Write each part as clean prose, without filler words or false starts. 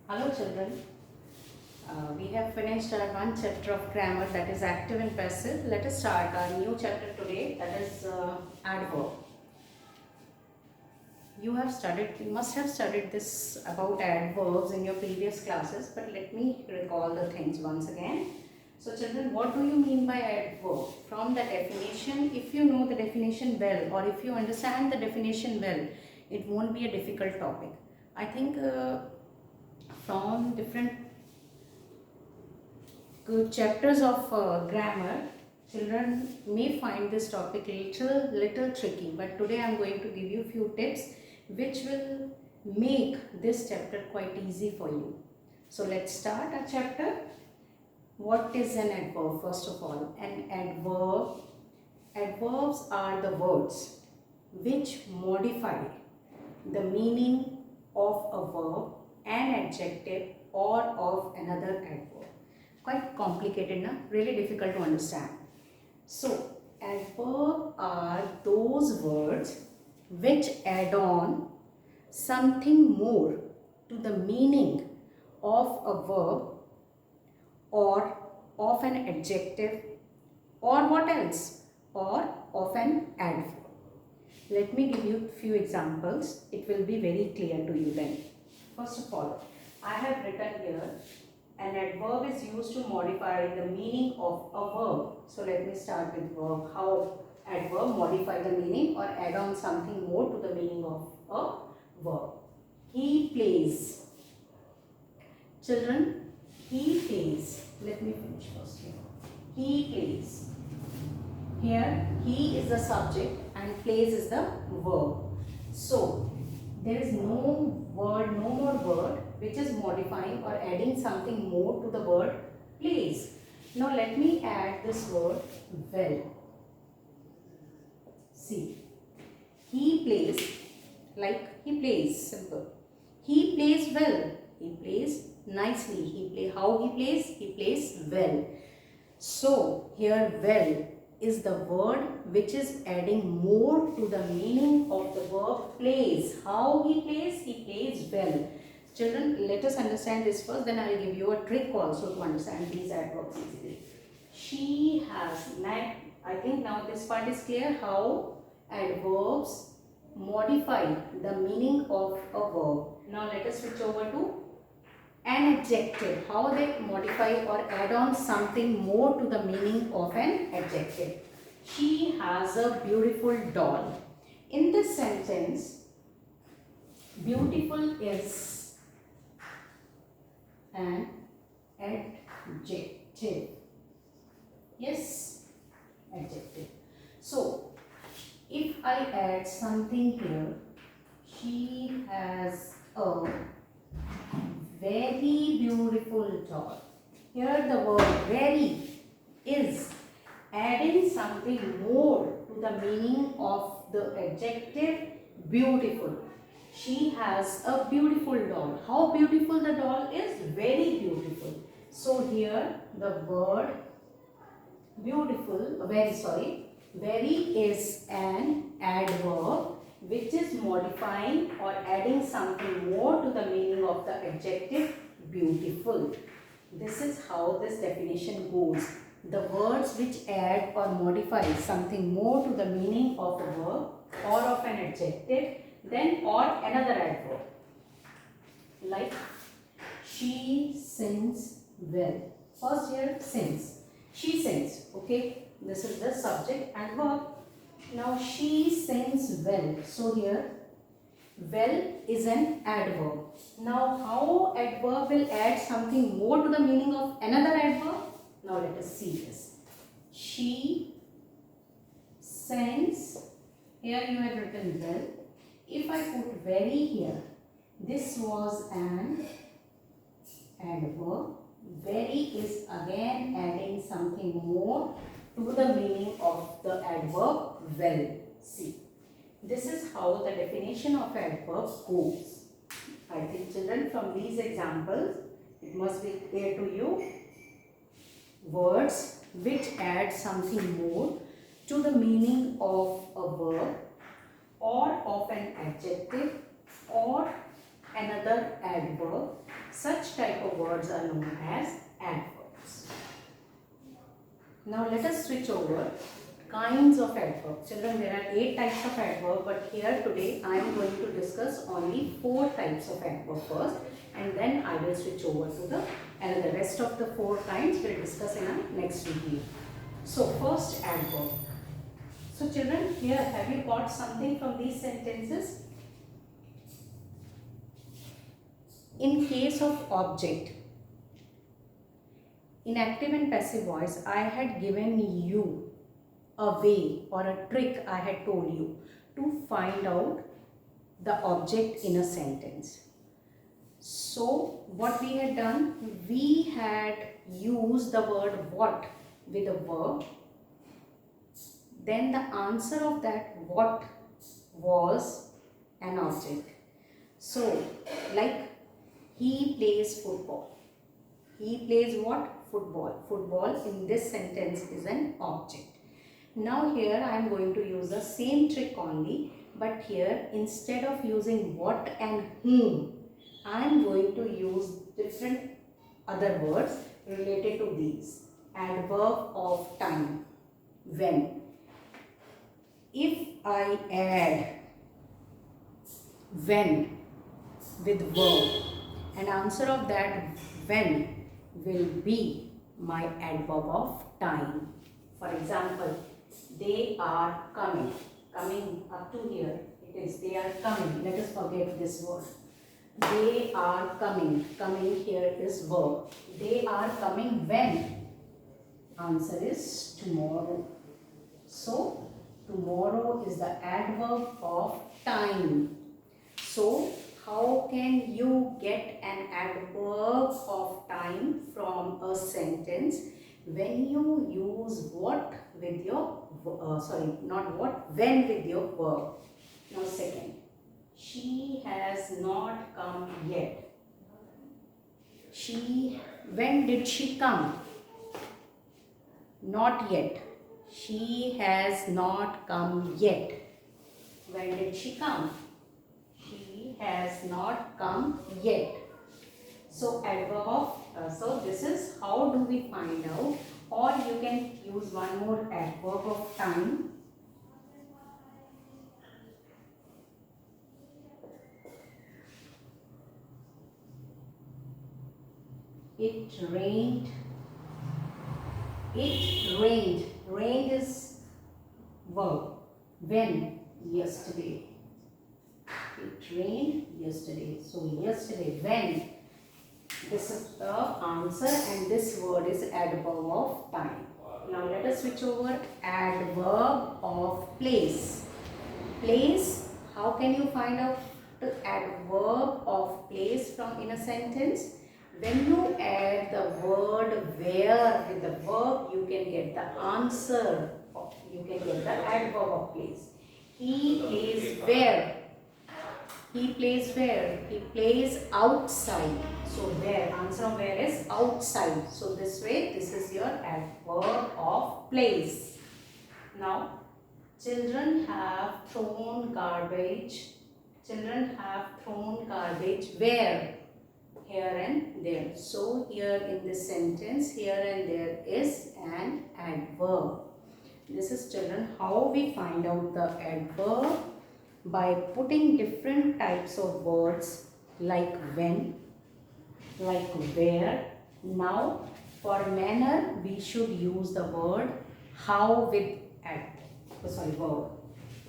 Hello children, we have finished our one chapter of grammar, that is active and passive. Let us start our new chapter today, that is adverb. You must have studied this about adverbs in your previous classes, but let me recall the things once again. So children, what do you mean by adverb? From the definition, if you know the definition well, or if you understand the definition well, it won't be a difficult topic. I think from different chapters of grammar, children may find this topic little tricky, but today I am going to give you few tips which will make this chapter quite easy for you. So let's start our chapter. What is an adverb? First of all, adverbs are the words which modify the meaning of a verb, an adjective, or of another adverb. Quite complicated, na? Really difficult to understand. So, adverb are those words which add on something more to the meaning of a verb or of an adjective or what else? Or of an adverb. Let me give you few examples. It will be very clear to you then. First of all, I have written here an adverb is used to modify the meaning of a verb. So let me start with verb. How adverb modify the meaning or add on something more to the meaning of a verb. He plays. Children, he plays. Let me finish first here. He plays. Here, he is the subject and plays is the verb. So, there is no more word which is modifying or adding something more to the word plays. Now, let me add this word well. See, he plays, like he plays, simple. He plays well. He plays nicely. How he plays well. So, here well is the word which is adding more to the meaning of the verb plays. How he plays well. Children, let us understand this first, then I will give you a trick also to understand these adverbs easily. She has, I think now this part is clear how adverbs modify the meaning of a verb. Now let us switch over to an adjective, how they modify or add on something more to the meaning of an adjective. She has a beautiful doll. In this sentence, beautiful is an adjective. Yes, adjective. So, if I add something here, she has a very beautiful doll. Here the word very is adding something more to the meaning of the adjective beautiful. She has a beautiful doll. How beautiful the doll is? Very beautiful. So here the word very is an adverb which is modifying or adding something more to the meaning of the adjective beautiful. This is how this definition goes. The words which add or modify something more to the meaning of a verb or of an adjective then or another adverb. Like she sings well. First here sings. She sings. Okay. This is the subject and verb. Now she sings well. So here well is an adverb. Now how adverb will add something more to the meaning of another adverb? Now let us see this. She sings. Here you have written well. If I put very here, this was an adverb. Very is again adding something more to the meaning of the adverb well. See, this is how the definition of adverb goes. I think children, from these examples, it must be clear to you. Words which add something more to the meaning of a verb or of an adjective or another adverb Such type of words are known as adverbs. Now let us switch over kinds of adverbs. Children, there are 8 types of adverb, but here today I am going to discuss only 4 types of adverb first, and then I will switch over to the rest of the 4 kinds we will discuss in our next video. So first, adverb. So children, here have you got something from these sentences? In case of object, in active and passive voice, I had given you a way or a trick. I had told you to find out the object in a sentence. So what we had done, we had used the word what with a verb. Then the answer of that what was an object. So like he plays football. He plays what? Football. Football in this sentence is an object. Now here I am going to use the same trick only, but here instead of using what and whom, I am going to use different other words related to these. Adverb of time. When. If I add when with verb, and answer of that when will be my adverb of time. For example, they are coming. Coming up to here, it is they are coming. Let us forget this word. They are coming. Coming here is verb. They are coming when? Answer is tomorrow. So, tomorrow is the adverb of time. So, how can you get an adverb of time from a sentence when you use what with your, not what, when with your verb. Now second, she has not come yet. When did she come? Not yet. She has not come yet. When did she come? She has not come yet. So adverb of, so this is how do we find out, or you can use one more adverb of time. It rained. It rained. Rained is verb. When? Yesterday. It rained yesterday. So yesterday, when? This is the answer, and this word is adverb of time. Now let us switch over. Adverb of place. Place, how can you find out the adverb of place from in a sentence? When you add the word where with the verb, you can get the answer. You can get the adverb of place. He plays where? He plays where? He plays outside. So where? Answer of where is outside. So this way, this is your adverb of place. Now, children have thrown garbage. Children have thrown garbage where? Here and there. So here in this sentence, here and there is an adverb. This is, children, how we find out the adverb, by putting different types of words like when, like where. Now for manner we should use the word how with verb.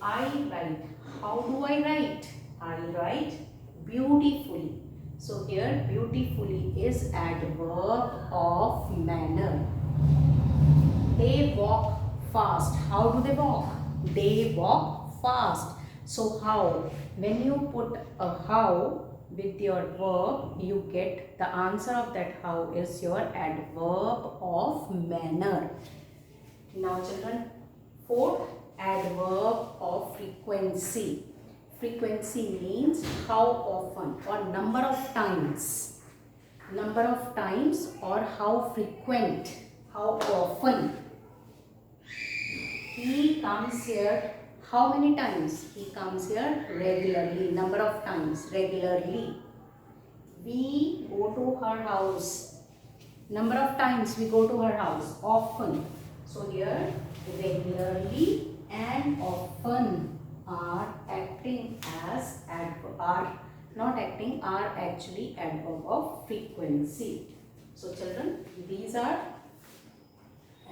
I write. How do I write? I write beautifully. So here beautifully is adverb of manner. They walk fast. How do they walk? They walk fast. So how? When you put a how with your verb, you get the answer of that how is your adverb of manner. Now children, fourth, adverb of frequency. Frequency means how often or number of times. Number of times or how frequent, how often. He comes here. How many times? He comes here regularly. Number of times regularly. We go to her house. Number of times we go to her house. Often. So here regularly and often are acting as adverb, are not acting, are actually adverb of frequency. So children, these are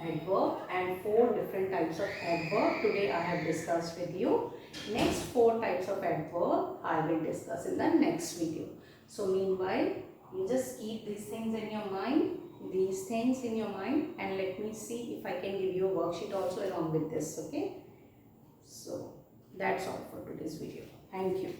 adverb and 4 different types of adverb today I have discussed with you. Next 4 types of adverb I will discuss in the next video. So meanwhile, you just keep these things in your mind, and let me see if I can give you a worksheet also along with this, okay? So that's all for today's video. Thank you.